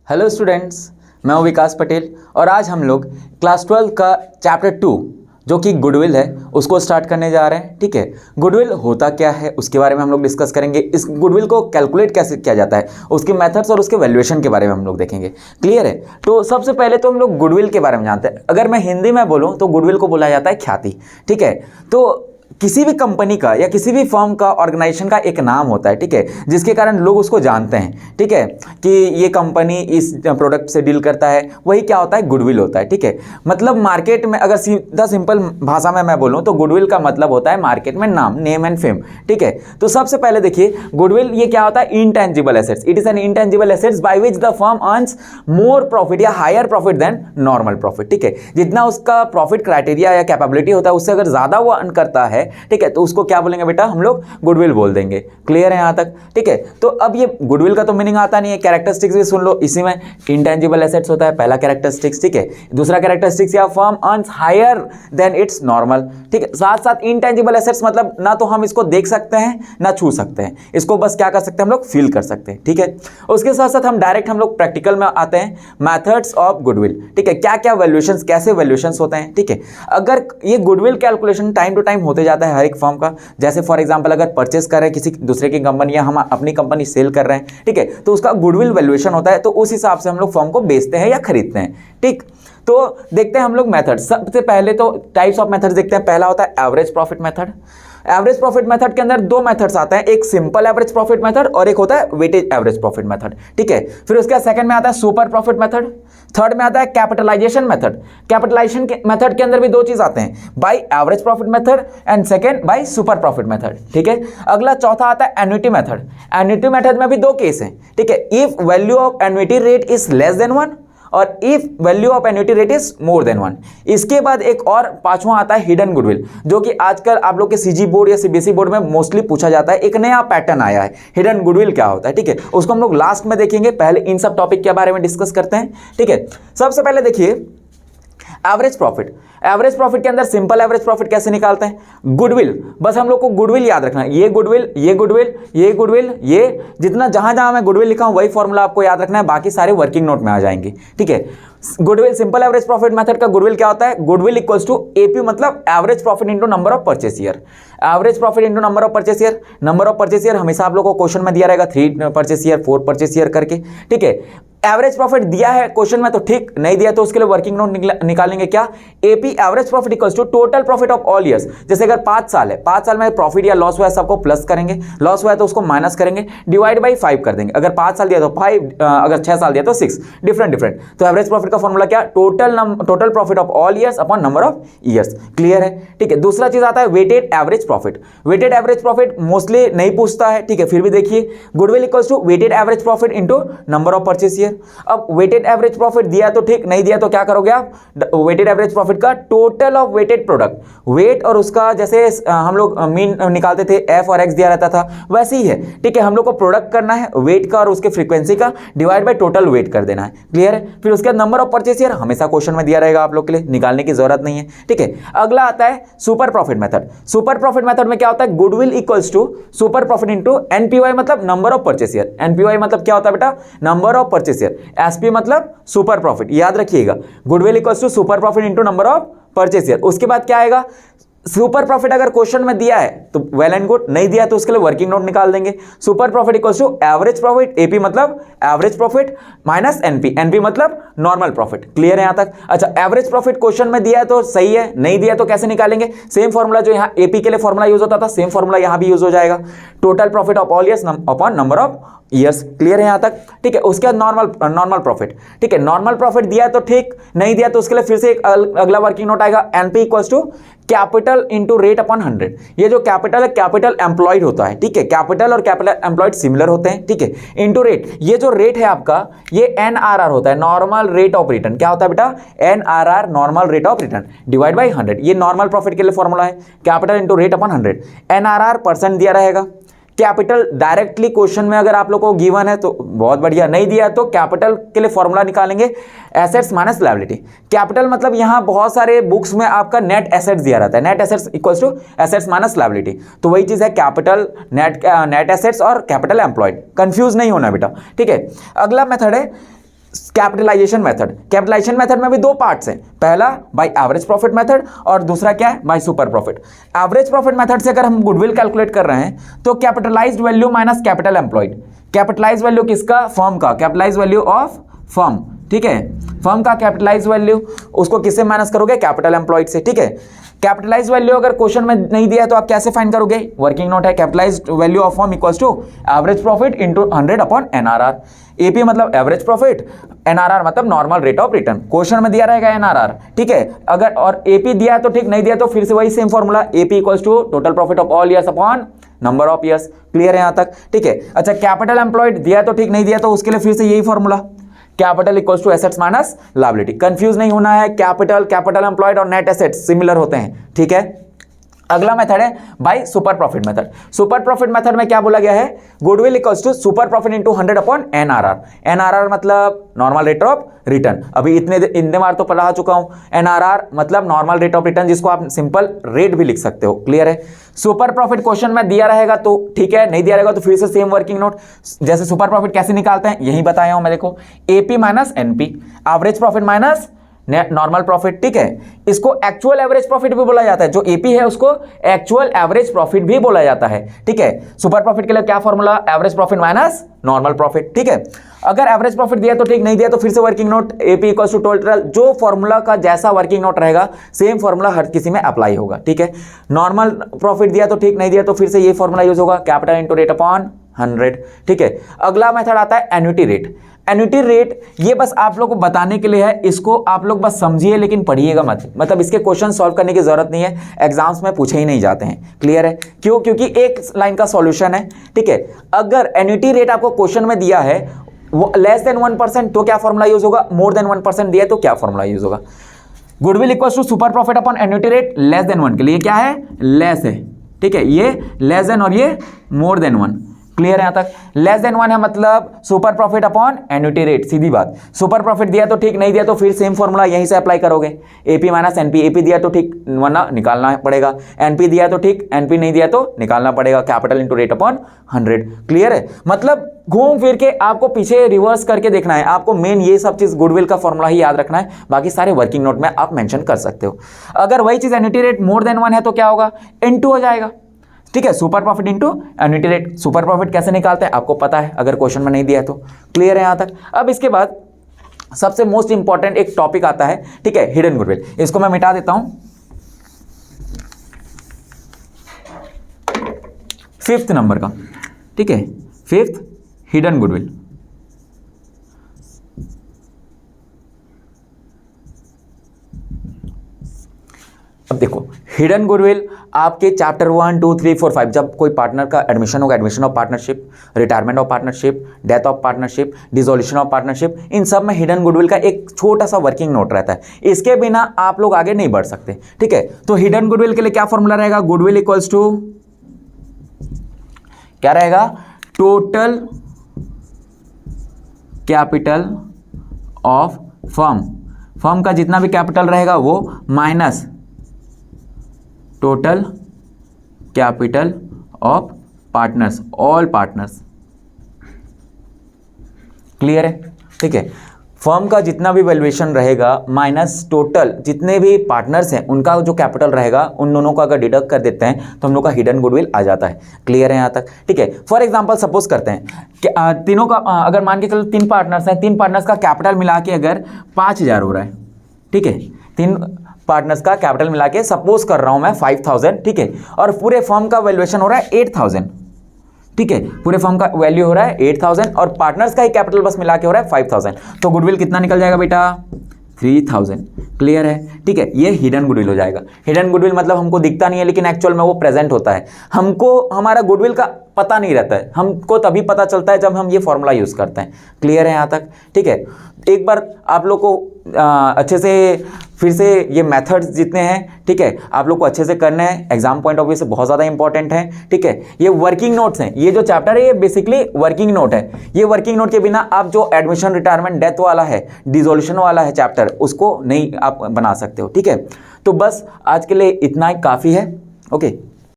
Hello students, मैं हूं विकास पटेल और आज हम लोग क्लास 12 का चैप्टर 2 जो कि गुडविल है उसको स्टार्ट करने जा रहे हैं। ठीक है, गुडविल होता क्या है उसके बारे में हम लोग डिस्कस करेंगे। इस गुडविल को कैलकुलेट कैसे किया जाता है, उसके मेथड्स और उसके वैल्यूएशन के बारे में हम लोग देखेंगे। क्लियर है? तो सबसे पहले तो हम लोग गुडविल के बारे में जानते हैं। अगर मैं हिंदी में बोलूँ तो गुडविल को बोला जाता है ख्याति। ठीक है, तो किसी भी कंपनी का या किसी भी फर्म का, ऑर्गेनाइजेशन का एक नाम होता है, ठीक है, जिसके कारण लोग उसको जानते हैं। ठीक है, कि ये कंपनी इस प्रोडक्ट से डील करता है, वही क्या होता है, गुडविल होता है। ठीक है, मतलब मार्केट में अगर सीधा सिंपल भाषा में मैं बोलूँ तो गुडविल का मतलब होता है मार्केट में नाम, नेम एंड फेम। ठीक है, तो सबसे पहले देखिए गुडविल ये क्या होता है, intangible assets. It is an intangible assets by which the firm earns more profit या higher profit than normal profit. ठीक है, जितना उसका प्रॉफिट क्राइटेरिया या कैपेबिलिटी होता है उससे अगर ज्यादा वो अर्न करता है, ठीक है, तो उसको क्या बोलेंगे बेटा, हम लोग गुडविल बोल देंगे। क्लियर है यहाँ तक? ठीक है, तो अब ये गुडविल का तो मीनिंग आता नहीं है, कैरेक्टरिस्टिक्स भी सुन लो। इसी में इंटेंजिबल एसेट्स होता है पहला कैरेक्टरिस्टिक्स। ठीक है, दूसरा कैरेक्टरिस्टिक्स या firm earns higher than its normal. ठीक है, साथ साथ इंटेंजिबल एसेट्स मतलब ना तो हम इसको देख सकते हैं ना छू सकते हैं, इसको बस क्या कर सकते हैं, हम लोग फील कर सकते हैं। ठीक है, उसके साथ साथ हम डायरेक्ट हम लोग प्रैक्टिकल में आते हैं, मैथड्स ऑफ गुडविल। ठीक है, क्या क्या वैल्यूएशंस, कैसे वैल्यूएशंस होते हैं। ठीक है, अगर ये goodwill calculation time to time होते जाता है हर एक फर्म का, जैसे फॉर एग्जांपल अगर परचेस कर रहे हैं किसी दूसरे की कंपनी या हम अपनी कंपनी सेल कर रहे हैं, ठीक है, तो उसका गुडविल वैल्यूएशन होता है, तो उस हिसाब से हम लोग फर्म को बेचते हैं या खरीदते हैं। ठीक, तो देखते हैं हम लोग मेथड। सबसे पहले तो टाइप्स ऑफ मेथड्स देखते हैं। पहला होता है average profit method. Average profit method के अंदर दो मेथड्स आते हैं, एक सिंपल एवरेज प्रॉफिट मेथड और एक होता है वेटेज एवरेज प्रॉफिट मेथड। ठीक है, फिर उसके बाद सेकंड में आता है सुपर प्रॉफिट मेथड, थर्ड में आता है कैपिटलाइजेशन मेथड। कैपिटलाइजेशन के मेथड के अंदर भी दो चीज आते हैं, by average profit method and second by super profit method. ठीक है, अगला चौथा आता है एन्युटी मेथड। एन्युटी मेथड में भी दो केस हैं। ठीक है, if value of annuity rate is less than 1 और if value of annuity rate is more than 1। इसके बाद एक और पांचवा आता है हिडन गुडविल, जो कि आजकल आप लोग के सीजी बोर्ड या सीबीएसई बोर्ड में मोस्टली पूछा जाता है। एक नया पैटर्न आया है, हिडन गुडविल क्या होता है। ठीक है, उसको हम लोग लास्ट में देखेंगे, पहले इन सब टॉपिक के बारे में डिस्कस करते हैं। ठीक है, सबसे पहले देखिए एवरेज प्रॉफिट। एवरेज प्रॉफिट के अंदर सिंपल एवरेज प्रॉफिट कैसे निकालते हैं, गुडविल, बस हम लोग को गुडविल याद रखना है। ये गुडविल, ये गुडविल, ये गुडविल, ये जितना जहां जहां मैं गुडविल लिखा हूं वही फॉर्मूला आपको याद रखना है, बाकी सारे वर्किंग नोट में आ जाएंगे। ठीक है, goodwill simple average profit method का गुडविल क्या होता है, गुडविल इक्वल्स टू एपी मतलब average profit into number of purchase year. Average profit into number of purchase year. Number of purchase year हमेशा आप लोगों को क्वेश्चन में दिया रहेगा 3 परचेस ईयर, 4 परचेस ईयर करके। ठीक है, एवरेज प्रॉफिट दिया है क्वेश्चन में तो ठीक, नहीं दिया तो उसके लिए वर्किंग नोट निकालेंगे क्या, AP average profit equals to total profit of all years. जैसे अगर 5 साल है, 5 साल में प्रॉफिट या लॉस हुआ है सबको प्लस करेंगे, लॉस हुआ है तो उसको माइनस करेंगे, डिवाइड बाई 5 कर देंगे। अगर 5 साल दिया तो 5, अगर 6 साल दिया तो 6, डिफरेंट। तो एवरेज प्रॉफिट का फॉर्मूला क्या, total profit of all years upon number of years. Clear है? ठीक है, दूसरा चीज आता है weighted average profit. Weighted average profit mostly नहीं पूछता है, ठीक है, फिर भी देखिए goodwill equals to weighted average profit into number of purchase year. अब वेटेड एवरेज प्रॉफिट दिया तो ठीक, नहीं दिया तो क्या करोगे आप, वेटेड एवरेज प्रॉफिट का total of weighted product, wait और उसका जैसे हम लोग मीन निकालते थे, एफ और एक्स दिया रहता था, वैसे ही है। ठीक है, हम लोग को प्रोडक्ट करना है, वेट का और उसके फ्रीक्वेंसी का डिवाइड बाय टोटल वेट कर देना है। क्लियर है? फिर उसके बाद नंबर ऑफ परचेस ईयर हमेशा क्वेश्चन में दिया रहेगा, आप लोग के लिए निकालने की जरूरत नहीं है। ठीक है, अगला आता है super profit method. Super profit method में क्या होता है, goodwill equals to super profit into NPY मतलब number of purchase year. NPY मतलब क्या होता है बेटा, number of purchase year. SP मतलब सुपर प्रॉफिट, याद रखिएगा, goodwill equals to super profit into number of purchase year. उसके बाद क्या आएगा, सुपर प्रॉफिट अगर क्वेश्चन में दिया है तो वेल एंड गुड, नहीं दिया तो उसके लिए वर्किंग नोट निकाल देंगे। Super profit equals to average profit, AP मतलब average profit minus NP, NP मतलब नॉर्मल प्रॉफिट। क्लियर है यहां तक? अच्छा, एवरेज प्रॉफिट क्वेश्चन में दिया है तो सही है, नहीं दिया तो कैसे निकालेंगे, सेम फॉर्मूला जो यहां एपी के लिए फॉर्मूला यूज होता था, सेम फॉर्मूला यहां भी यूज हो जाएगा, total profit of all years upon number of years. Clear है यहां तक? ठीक है, उसके बाद नॉर्मल प्रॉफिट। ठीक है, नॉर्मल प्रॉफिट दिया है तो ठीक, नहीं दिया तो उसके लिए फिर से एक अगला वर्किंग नोट आएगा, NP equals to capital into rate upon 100। ये जो कैपिटल है, कैपिटल एम्प्लॉयड होता है। ठीक है, कैपिटल और कैपिटल एम्प्लॉयड सिमिलर होते हैं। ठीक है, इंटू रेट, ये जो रेट है आपका ये एनआरआर होता है, नॉर्मल रेट ऑफ रिटर्न। क्या होता है बेटा, NRR normal rate of return divide by 100। ये नॉर्मल प्रॉफिट के लिए फॉर्मूला है, capital into rate upon 100। NRR percent दिया रहेगा, कैपिटल डायरेक्टली क्वेश्चन में अगर आप लोग को गिवन है तो बहुत बढ़िया, नहीं दिया तो कैपिटल के लिए फॉर्मूला निकालेंगे एसेट्स माइनस लायबिलिटी। कैपिटल मतलब यहां बहुत सारे बुक्स में आपका नेट एसेट्स दिया रहता है, net assets equals to assets minus liability, तो वही चीज है कैपिटल नेट एसेट्स और कैपिटल एम्प्लॉयड, कंफ्यूज नहीं होना बेटा। ठीक है, अगला मेथड है कैपिटलाइजेशन मेथड, कैपिटलाइजेशन मेथड में भी दो पार्ट्स हैं, पहला बाय एवरेज प्रॉफिट मेथड और दूसरा क्या है, by super profit. Average profit method से अगर हम गुडविल कैलकुलेट कर रहे हैं तो capitalised value minus capital employed, capitalised value किसका, फर्म का, कैपिटलाइज्ड वैल्यू ऑफ फर्म, ठीक है, फर्म का कैपिटलाइज्ड वैल्यू, उसको किससे माइनस करोगे, कैपिटल एम्प्लॉयड से, ठीक है। कैपिटलाइज्ड वैल्यू अगर क्वेश्चन में नहीं दिया है तो आप कैसे फाइंड करोगे, वर्किंग नोट है, capitalised value of firm equals to average profit into 100 upon NRR. AP मतलब एवरेज प्रॉफिट, एनआरआर मतलब normal rate of return, question में दिया रहेगा एनआरआर, ठीक है। अगर और एपी दिया है तो ठीक, नहीं दिया तो फिर से वही same formula, AP equals to total profit of all years upon number of years. Clear है यहां तक, ठीक है। अच्छा कैपिटल एम्प्लॉयड दिया तो ठीक, नहीं दिया तो उसके लिए फिर से यही formula, capital equals to assets minus liability. Confuse नहीं होना है, कैपिटल, कैपिटल एम्प्लॉयड और नेट एसेट्स सिमिलर होते हैं, ठीक है। अगला मेथड है by super profit method. Super profit method में क्या बोला गया है, goodwill equals to super profit into 100 upon NRR. NRR मतलब नॉर्मल रेट ऑफ रिटर्न, अभी इतने बार तो पढ़ा चुका हूं। एनआरआर मतलब नॉर्मल रेट ऑफ रिटर्न, जिसको आप सिंपल रेट भी लिख सकते हो। क्लियर है। सुपर प्रॉफिट क्वेश्चन में दिया रहेगा तो ठीक है, नहीं दिया रहेगा तो फिर से सेम वर्किंग नोट। जैसे सुपर प्रॉफिट कैसे निकालते हैं यही बताया हूं मैं, देखो AP minus NP, average profit minus normal profit, ठीक है। इसको एक्चुअल एवरेज प्रॉफिट भी बोला जाता है, जो एपी है उसको एक्चुअल एवरेज प्रॉफिट भी बोला जाता है, ठीक है। सुपर प्रॉफिट के लिए क्या formula, average profit minus normal profit, ठीक है। अगर एवरेज प्रॉफिट दिया तो ठीक, नहीं दिया तो फिर से working note, AP equals to total, जो फॉर्मूला का जैसा वर्किंग नोट रहेगा सेम फॉर्मूला हर किसी में अप्लाई होगा, ठीक है। नॉर्मल प्रॉफिट दिया तो ठीक, नहीं दिया तो फिर से ये फॉर्मूला यूज होगा, कैपिटल इंटू रेट अपॉन 100, ठीक है। अगला मेथड आता है एन्युटी रेट। एन्युटी रेट ये बस आप लोग को बताने के लिए है, इसको आप लोग बस समझिए लेकिन पढ़िएगा मत, मतलब इसके क्वेश्चन सॉल्व करने की जरूरत नहीं है, एग्जाम्स में पूछे ही नहीं जाते हैं। क्लियर है, क्यों, क्योंकि एक लाइन का सॉल्यूशन है, ठीक है। अगर एन्युटी रेट आपको क्वेश्चन में दिया है वो लेस देन 1% तो क्या फॉर्मूला यूज होगा, मोर देन 1% दिया तो क्या फॉर्मूला यूज होगा। Goodwill equals to super profit upon annuity rate less than 1 के लिए क्या है, लेस है, ठीक है। ये लेस देन और ये मोर देन 1। क्लियर है यहां तक, लेस देन 1 है मतलब super profit upon annuity rate, सीधी बात। सुपर प्रॉफिट दिया तो ठीक, नहीं दिया तो फिर सेम फॉर्मूला यहीं से अप्लाई करोगे, एपी माइनस एनपी। एपी दिया तो ठीक, वरना निकालना पड़ेगा, एनपी दिया तो ठीक, एनपी नहीं दिया तो निकालना पड़ेगा, capital into rate upon 100। Clear है, मतलब घूम फिर के आपको पीछे रिवर्स करके देखना है, आपको मेन ये सब चीज गुडविल का फॉर्मूला ही याद रखना है, बाकी सारे वर्किंग नोट में आप मेंशन कर सकते हो। अगर वही चीज एन्युटी रेट मोर देन 1 है तो क्या होगा, इनटू हो जाएगा, ठीक है। Super profit into annuity rate. Super profit कैसे निकालते हैं आपको पता है, अगर क्वेश्चन में नहीं दिया है तो। क्लियर है यहां तक। अब इसके बाद सबसे मोस्ट इंपॉर्टेंट एक टॉपिक आता है, ठीक है, हिडन गुडविल। इसको मैं मिटा देता हूं, 5th नंबर का, ठीक है, 5th हिडन गुडविल। अब देखो हिडन गुडविल आपके चैप्टर 1, 2, 3, 4, 5 जब कोई पार्टनर का एडमिशन होगा, admission of partnership, retirement of partnership, death of partnership, dissolution of partnership, इन सब में हिडन गुडविल का एक छोटा सा वर्किंग नोट रहता है, इसके बिना आप लोग आगे नहीं बढ़ सकते, ठीक है। तो हिडन गुडविल के लिए क्या फॉर्मूला रहेगा, गुडविल इक्वल्स टू क्या रहेगा, total capital of firm. Firm का जितना भी कैपिटल रहेगा वो minus total capital of partners, all partners. Clear है, ठीक है। फर्म का जितना भी वैल्यूएशन रहेगा माइनस टोटल जितने भी पार्टनर्स हैं उनका जो कैपिटल रहेगा, उन दोनों को अगर डिडक्ट कर देते हैं तो हम लोग का हिडन गुडविल आ जाता है। क्लियर है यहाँ तक, ठीक है। फॉर एग्जांपल सपोज करते हैं कि तीनों का अगर मान के चलो 3 पार्टनर्स हैं, 3 पार्टनर्स का कैपिटल मिला के अगर 5000 हो रहा है, ठीक है, 3 पार्टनर्स का कैपिटल मिला के सपोज कर रहा हूं मैं 5000, ठीक है, और पूरे फर्म का वैल्यूएशन हो रहा है 8000, ठीक है, पूरे फर्म का वैल्यू हो रहा है 8000 और पार्टनर्स का ही कैपिटल बस मिला के हो रहा है 5000, तो गुडविल कितना निकल जाएगा बेटा, 3000। क्लियर है, ठीक है, ये हिडन गुडविल हो जाएगा। हिडन गुडविल मतलब हमको दिखता नहीं है लेकिन एक्चुअल में वो प्रेजेंट होता है, हमको हमारा गुडविल का पता नहीं रहता है, हमको तभी पता चलता है जब हम ये फॉर्मूला यूज करते हैं। क्लियर है यहाँ तक, ठीक है। एक बार आप लोग को अच्छे से फिर से ये मेथड्स जितने हैं, ठीक है, आप लोग को अच्छे से करने हैं, एग्जाम पॉइंट ऑफ व्यू से बहुत ज़्यादा इंपॉर्टेंट है, ठीक है। ये वर्किंग नोट्स हैं, ये जो चैप्टर है ये बेसिकली वर्किंग नोट है। ये वर्किंग नोट के बिना आप जो एडमिशन, रिटायरमेंट, डेथ वाला है, डिसोल्यूशन वाला है चैप्टर, उसको नहीं आप बना सकते हो, ठीक है। तो बस आज के लिए इतना ही काफ़ी है, ओके।